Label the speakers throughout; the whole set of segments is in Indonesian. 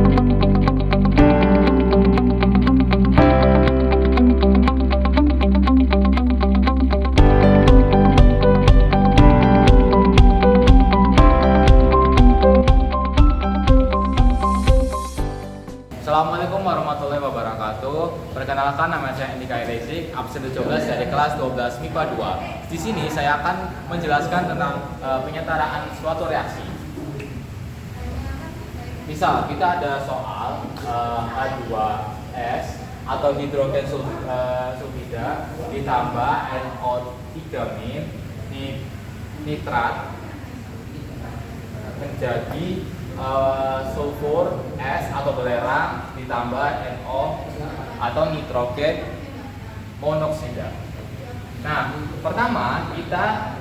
Speaker 1: Assalamualaikum warahmatullahi wabarakatuh. Perkenalkan, nama saya Andika Rizik, absen 17 dari kelas 12 MIPA 2. Di sini saya akan menjelaskan tentang penyetaraan suatu reaksi. Misal kita ada soal H2S atau hidrogen sulfida ditambah NO3- nitrat menjadi sulfur S atau belerang ditambah NO atau nitrogen monoksida. Nah, pertama kita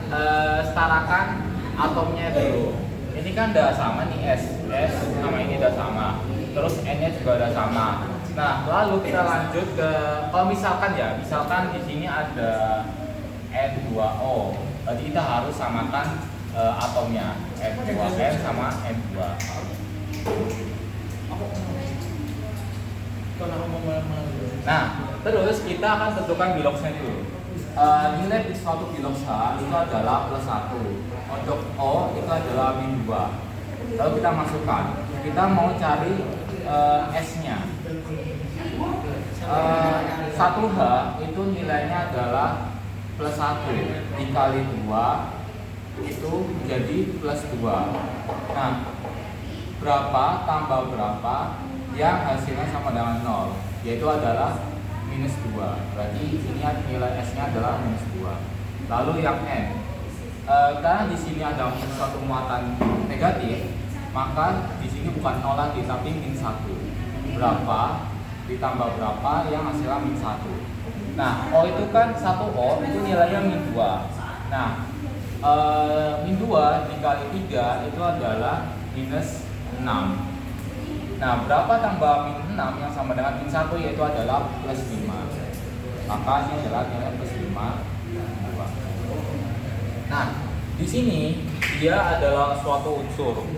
Speaker 1: setarakan atomnya dulu. Ini kan udah sama nih, S sama ini udah sama. Terus N-nya juga udah sama. Nah, lalu kita lanjut ke, kalau misalkan di sini ada N2O. Berarti kita harus samakan atomnya N2N sama N2. Nah, terus kita akan tentukan biloxnya dulu. Nilai di suatu bilox H itu adalah +1. Untuk O itu adalah -2. Lalu kita masukkan. Kita mau cari S-nya. 1H itu nilainya adalah +1 dikali 2 itu menjadi +2. Nah, berapa tambah berapa yang hasilnya sama dengan 0, yaitu adalah -2. Berarti ini nilai S-nya adalah -2. Lalu yang N, karena di sini ada suatu muatan negatif, maka di sini bukan 0 lagi tapi -1. Berapa ditambah berapa yang hasilnya -1. Nah, O itu kan 1O itu nilainya -2. Nah, -2 dikali 3 itu adalah -6. Nah, berapa tambah -6 yang sama dengan -1 yaitu adalah +5. Maka ini adalah nilai +5. Nah, di sini dia adalah satu unsur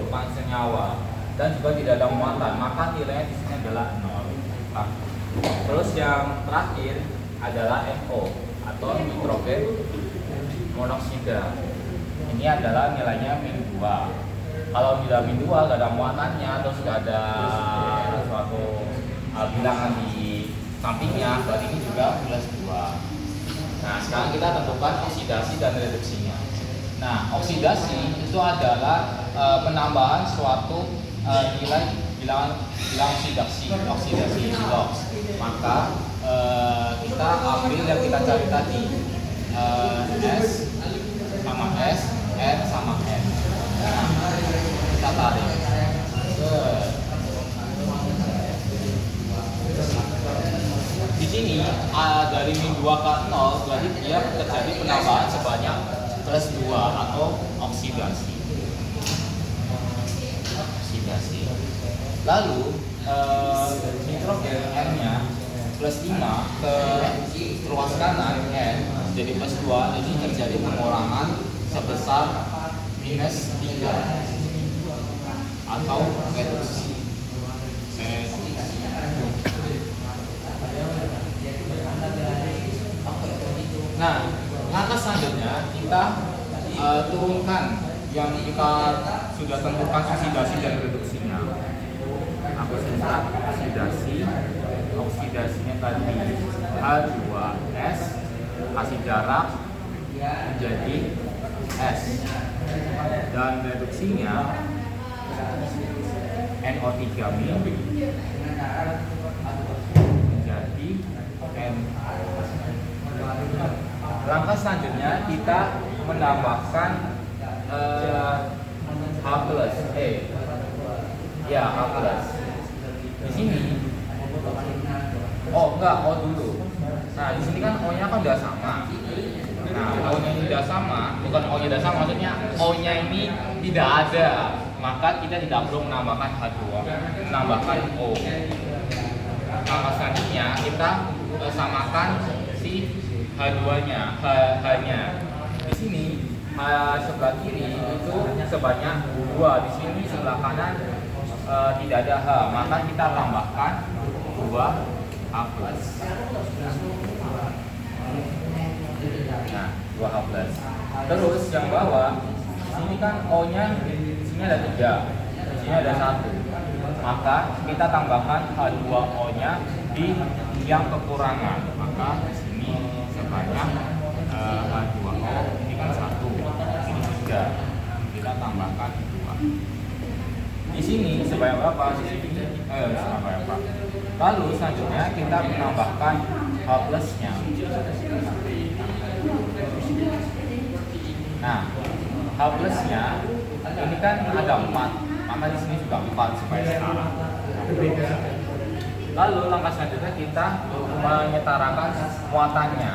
Speaker 1: bukan senyawa dan juga tidak ada muatan, maka nilainya di sini adalah 0. Nah, terus yang terakhir adalah NO atau nitrogen monoksida. Ini adalah nilainya -2. Kalau bila -2 gak ada muatannya, terus gak ada suatu bilangan di sampingnya, berarti ini juga +2. Nah, sekarang kita tentukan oksidasi dan reduksinya. Nah, oksidasi itu adalah penambahan suatu nilai bilangan oksidasi bilox. Maka kita ambil yang kita cari tadi, S sama S, N sama N. Nah, kita tarik. Di sini dari -2 ke 0 berarti dia terjadi penambahan sebanyak +2 atau oksidasi. Lalu nitrogen N-nya +5 ke ruas kanan N jadi +2, ini terjadi pengurangan sebesar -3 atau reduksi. Nah, langkah selanjutnya kita turunkan yang kita sudah tentukan oksidasi dan reduksinya. Aku singkat oksidasinya tadi H2S, kasih jarak menjadi S, dan reduksinya NO3- menjadi N. Langkah selanjutnya kita menambahkan H+, H+. Di sini O dulu. Nah, di sini kan O-nya kan udah sama. Nah, O-nya ini udah sama, bukan O-nya udah sama, maksudnya O-nya ini tidak ada. Maka kita tidak perlu menambahkan H2, menambahkan O. Nah, selanjutnya kita samakan si H2-nya, H-nya. Di sini H sebelah kiri itu sebanyak 2, di sini sebelah kanan tidak ada H, maka kita tambahkan 2H plus. Nah, 2H plus. Terus yang bawah, sini kan O-nya, sini ada 3, sini ada 1. Maka kita tambahkan H2O-nya di yang kekurangan. Maka di sini sebanyak H2O, ini kan 1, ini 3. Kita tambahkan 2. Di sini sebanyak berapa? Di sini sebanyak berapa? Lalu selanjutnya kita menambahkan H plusnya. Nah, H plusnya ini kan ada 4, maka di sini juga 4 supaya setara. Lalu langkah selanjutnya kita menyetarakan muatannya.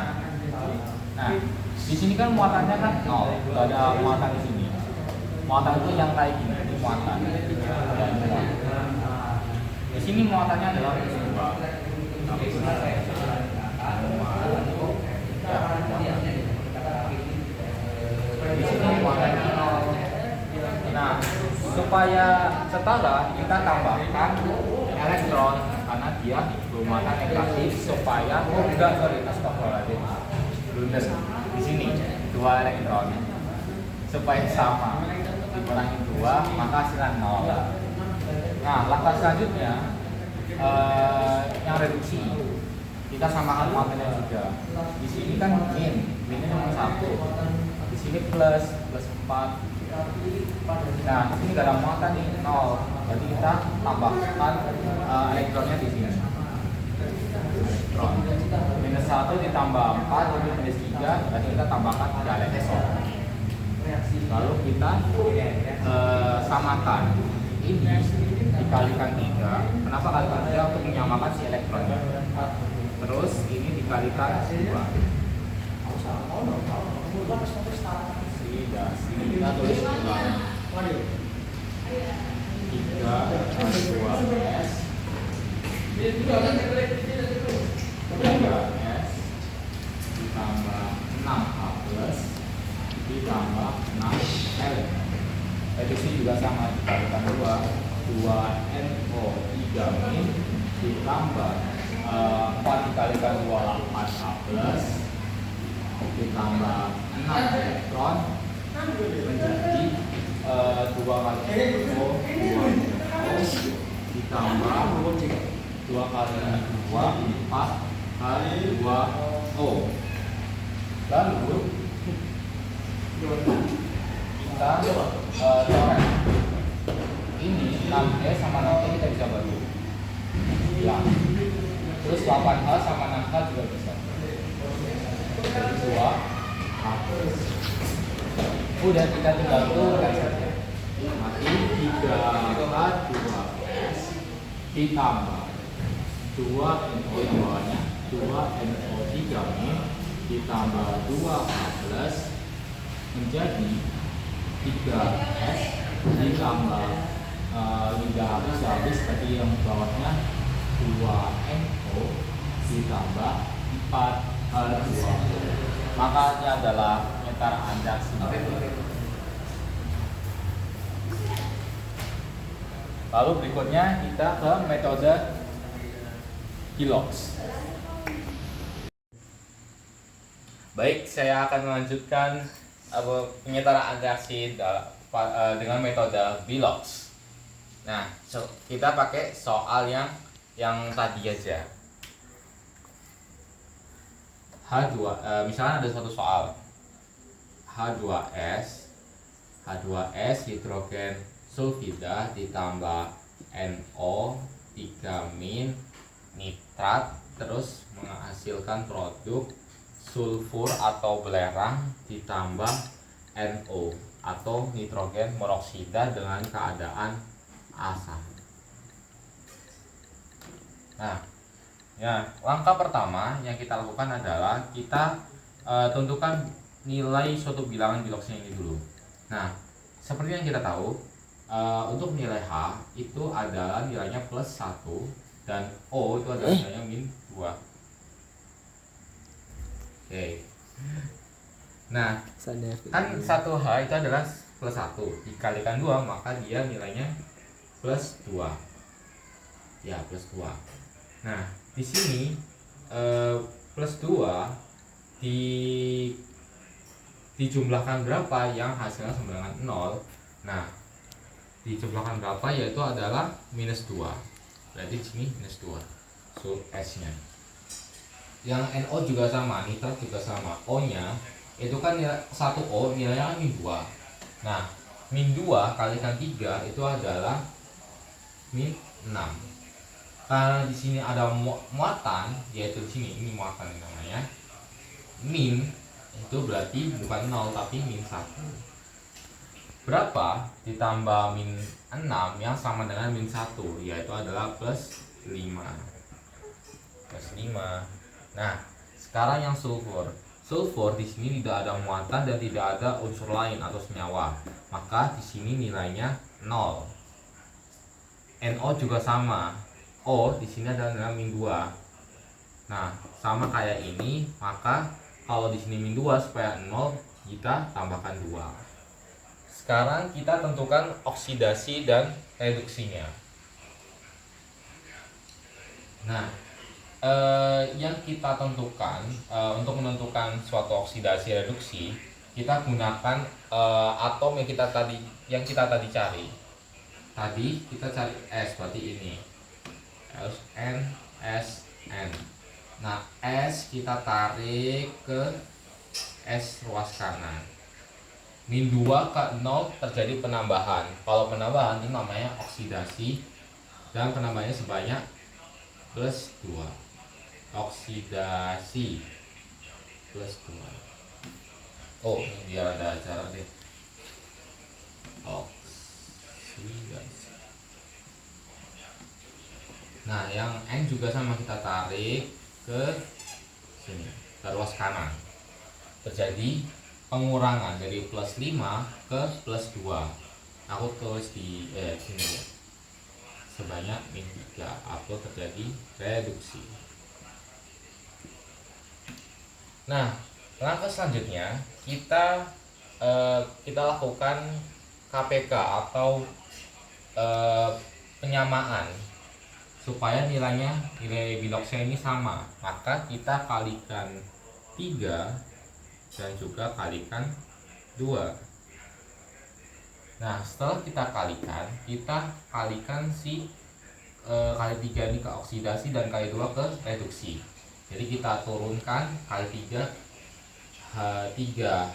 Speaker 1: Nah, di sini kan muatannya kan 0, tidak ada muatan di sini. Muatan itu yang kayak gini, ini muatan. Di sini muatannya adalah 2. Di sini muatannya 0. Nah, supaya setara kita tambahkan elektron karena dia bermuatan negatif supaya blunder. Di sini 2 elektron supaya sama, dikurangi 2 maka hasilnya 0. Nah, langkah selanjutnya yang reduksi kita samakan muatannya juga. Di sini kan minnya cuma 1, di sini plus 4. Nah, di sini gak ada muatan nih 0, jadi kita tambahkan elektronnya di sini. Elektron minus 1 ditambah 4 jadi minus 3, berarti kita tambahkan 3 elektron. Lalu kita samakan ini dikalikan 3. Kenapa kalikan 3? Untuk menyamakan si elektronnya. Terus ini dikalikan 2. Kita tulis 2 3H2S 3S ditambah 6H plus ditambah 6L. Reduksi juga sama, dikalikan 2NO3- ditambah 4 dikalikan 2 4H plus ditambah 6 elektron menjadi 2 kali O 2 ditambah 2 kali 2 4 kali 2 O. Lalu kita coret ini 6E sama 6E kita bisa bagi ya. Terus 8H sama 6H juga bisa. Jadi 2H. Udah kita tinggal turunkan saja. Mati 3H2S ditambah 2NO yang bawahnya 2NO3- ditambah 2H plus menjadi 3S ditambah 3 habis tadi yang bawahnya 2NO ditambah 4H2. Maka ini adalah nyetaraan reaksi. Lalu berikutnya kita ke metode Gilox. Baik, saya akan melanjutkan penyetaraan reaksi dengan metode Gilox. Nah, kita pakai soal yang tadi aja. Misalnya ada suatu soal H2S hidrogen sulfida ditambah NO3- nitrat terus menghasilkan produk sulfur atau belerang ditambah NO atau nitrogen monoksida dengan keadaan asam. Nah, ya, langkah pertama yang kita lakukan adalah kita tentukan nilai suatu bilangan Giloxnya ini dulu. Nah, seperti yang kita tahu, untuk nilai H itu adalah nilainya plus 1 dan O itu adalah nilainya min 2. Oke. Nah, kan 1H itu adalah plus 1 dikalikan 2 maka dia nilainya plus 2. Ya, plus 2. Nah, di sini plus 2 di dijumlahkan berapa yang hasilnya sama dengan 0. Nah, dijumlahkan berapa yaitu adalah minus 2. Berarti di sini minus 2. So, S-nya. Yang NO juga sama, nitrat juga sama. O-nya itu kan 1O nilainya kan min 2. Nah, min 2 kalikan 3 itu adalah min 6. Karena di sini ada muatan, yaitu di sini ini muatan namanya. Min itu berarti bukan 0 tapi min 1. Berapa ditambah min 6 yang sama dengan min 1, yaitu adalah plus 5. Plus 5. Nah, sekarang yang sulfur. Sulfur di sini tidak ada muatan dan tidak ada unsur lain atau senyawa. Maka di sini nilainya 0. NO juga sama. O di sini adalah nilai min 2. Nah, sama kayak ini, maka kalau di sini min 2 supaya 0, kita tambahkan 2. Sekarang kita tentukan oksidasi dan reduksinya. Nah, yang kita tentukan untuk menentukan suatu oksidasi reduksi, kita gunakan atom yang kita tadi cari. Tadi kita cari S, berarti ini SN. Nah, S kita tarik ke S ruas kanan. Min 2 ke 0 terjadi penambahan. Kalau penambahan itu namanya oksidasi, dan penambahannya sebanyak plus 2. Oksidasi plus 2. Oh, ini biar ada cara deh. Oksidasi. Nah, yang N juga sama, kita tarik ke sini, ke ruas kanan. Terjadi pengurangan dari plus 5 ke plus 2. Aku tulis di sini ya. Sebanyak min 3 atau terjadi reduksi. Nah, langkah selanjutnya kita lakukan KPK atau penyamaan supaya nilai biloxnya ini sama. Maka kita kalikan 3 dan juga kalikan 2. Nah, setelah kita kalikan si kali 3 ini ke oksidasi dan kali 2 ke reduksi. Jadi kita turunkan kali 3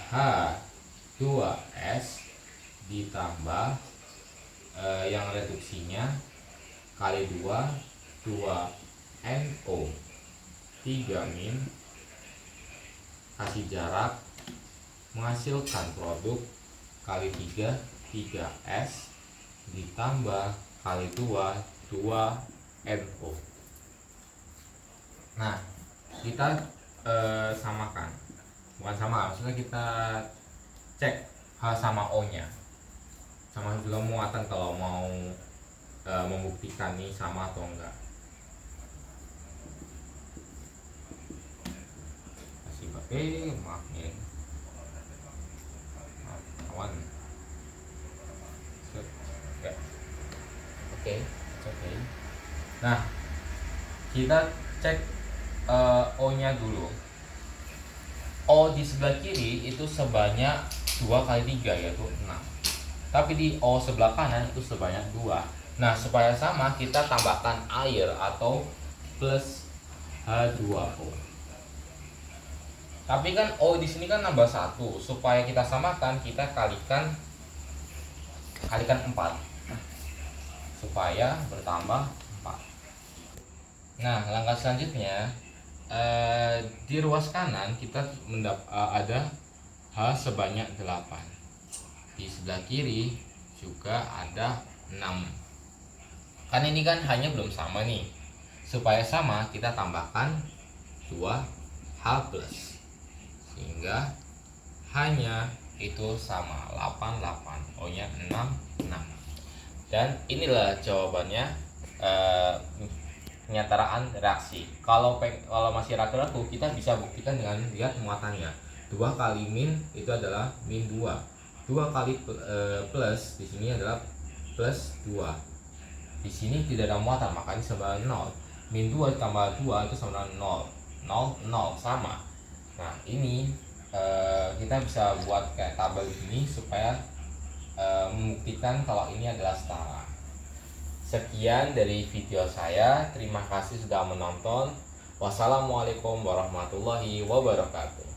Speaker 1: H2S ditambah yang reduksinya kali 2NO 3 min, kasih jarak, menghasilkan produk kali 3S ditambah kali 2NO. Nah, kita samakan, bukan sama, maksudnya kita cek H sama O nya, sama juga muatan kalau mau membuktikan nih sama atau enggak. Kasih pakai maaf nih, kawan. Oke. Nah, kita cek O nya dulu. O di sebelah kiri itu sebanyak 2 kali 3 yaitu 6. Tapi di O sebelah kanan itu sebanyak 2. Nah, supaya sama kita tambahkan air atau plus H2O. Tapi kan O di sini kan nambah 1. Supaya kita samakan kita kalikan 4 supaya bertambah 4. Nah, langkah selanjutnya di ruas kanan kita ada H sebanyak 8. Di sebelah kiri juga ada 6. Kan ini kan hanya belum sama nih. Supaya sama kita tambahkan 2H plus, sehingga hanya itu sama 88, O nya 6. Dan inilah jawabannya, penyataan reaksi. Kalau masih ragu-ragu, kita bisa buktikan dengan lihat muatannya. 2 kali min itu adalah min 2. 2 kali plus di sini adalah plus 2.
Speaker 2: Di sini tidak ada muatan, maka ini sama dengan 0. Min 2 tambah 2 itu sama dengan 0. 0, 0 sama. Nah ini kita bisa buat kayak tabel ini supaya membuktikan kalau ini adalah setara. Sekian dari video saya. Terima kasih sudah menonton. Wassalamualaikum warahmatullahi wabarakatuh.